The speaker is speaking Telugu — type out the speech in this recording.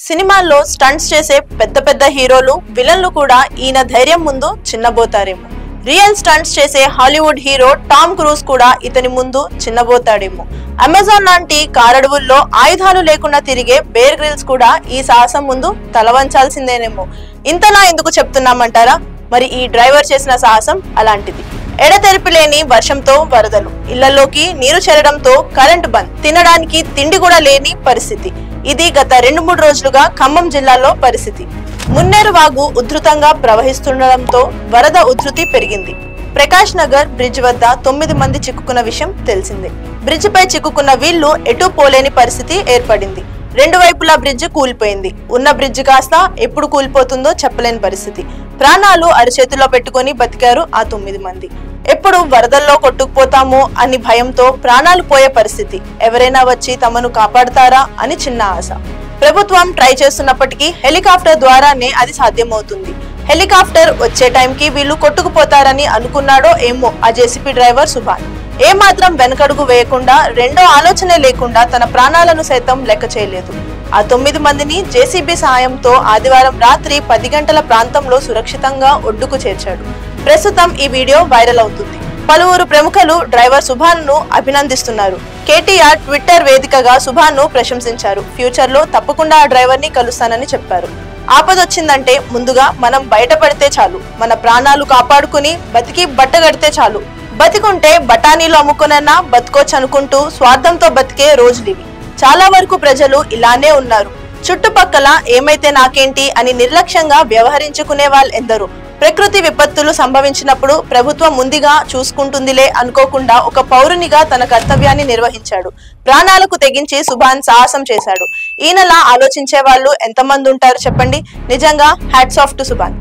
సినిమాల్లో స్టంట్స్ చేసే పెద్ద పెద్ద హీరోలు విలన్లు కూడా ఈయన ధైర్యం ముందు చిన్నబోతారేమో. రియల్ స్టంట్స్ చేసే హాలీవుడ్ హీరో టామ్ క్రూజ్ కూడా ఇతని ముందు చిన్నబోతాడేమో. అమెజాన్ లాంటి కారడవుల్లో ఆయుధాలు లేకుండా తిరిగే బేర్ గ్రిల్స్ కూడా ఈ సాహసం ముందు తలవంచాల్సిందేనేమో. ఇంతలా ఎందుకు చెప్తున్నామంటారా? మరి ఈ డ్రైవర్ చేసిన సాహసం అలాంటిది. ఎడతెరిపి లేని వర్షంతో వరదలు, ఇళ్లలోకి నీరు చేరడంతో కరెంటు బంద్, తినడానికి తిండి కూడా లేని పరిస్థితి. ఇది గత 2-3 రోజులుగా ఖమ్మం జిల్లాలో పరిస్థితి. మున్నేరు వాగు ఉధృతంగా ప్రవహిస్తుండడంతో వరద ఉధృతి పెరిగింది. ప్రకాష్ నగర్ బ్రిడ్జ్ వద్ద 9 మంది చిక్కుకున్న విషయం తెలిసిందే. బ్రిడ్జ్ పై చిక్కుకున్న వీళ్లు ఎటూ పోలేని పరిస్థితి ఏర్పడింది. 2 వైపులా బ్రిడ్జ్ కూలిపోయింది. ఉన్న బ్రిడ్జ్ కాస్త ఎప్పుడు కూలిపోతుందో చెప్పలేని పరిస్థితి. ప్రాణాలు అరచేతిలో పెట్టుకుని బతికారు ఆ 9 మంది. ఎప్పుడు వరదల్లో కొట్టుకుపోతామో అని భయంతో ప్రాణాలు పోయే పరిస్థితి. ఎవరైనా వచ్చి తమను కాపాడతారా అని చిన్న ఆశ. ప్రభుత్వం ట్రై చేస్తున్నప్పటికీ హెలికాప్టర్ ద్వారానే అది సాధ్యమవుతుంది. హెలికాప్టర్ వచ్చే టైంకి వీళ్ళు కొట్టుకుపోతారని అనుకున్నాడో ఏమో ఆ జేసీబీ డ్రైవర్ సుభాన్. ఏమాత్రం వెనకడుగు వేయకుండా, రెండో ఆలోచనే లేకుండా తన ప్రాణాలను సైతం లెక్క చేయలేదు. ఆ 9 మందిని జేసీబీ సాయంతో ఆదివారం రాత్రి 10 గంటల ప్రాంతంలో సురక్షితంగా ఒడ్డుకు చేర్చాడు. ప్రస్తుతం ఈ వీడియో వైరల్ అవుతుంది. పలువురు ప్రముఖులు డ్రైవర్ సుభాన్ ను అభినందిస్తున్నారు. కేటీఆర్ ట్విట్టర్ వేదికగా సుభాన్ ను ప్రశంసించారు. ఫ్యూచర్ లో తప్పకుండా ఆ డ్రైవర్ ని కలుస్తానని చెప్పారు. ఆపదొచ్చిందంటే ముందుగా మనం బయటపడితే చాలు, మన ప్రాణాలు కాపాడుకుని బతికి బట్టగడితే చాలు. బతికుంటే బఠానీలు అమ్ముకునన్నా బతుకోవచ్చు అనుకుంటూ స్వార్థంతో బతికే రోజులివి. చాలా వరకు ప్రజలు ఇలానే ఉన్నారు. చుట్టుపక్కల ఏమైతే నాకేంటి అని నిర్లక్ష్యంగా వ్యవహరించుకునే వాళ్ళు ఎందరో. ప్రకృతి విపత్తులు సంభవించినప్పుడు ప్రభుత్వం ముందుగా చూసుకుంటుందిలే అనుకోకుండా ఒక పౌరునిగా తన కర్తవ్యాన్ని నిర్వహించాడు. ప్రాణాలకు తెగించి సుభాన్ సాహసం చేశాడు. ఈయనలా ఆలోచించే వాళ్ళు ఎంతమంది ఉంటారు చెప్పండి. నిజంగా హ్యాట్స్ ఆఫ్ టు సుభాన్.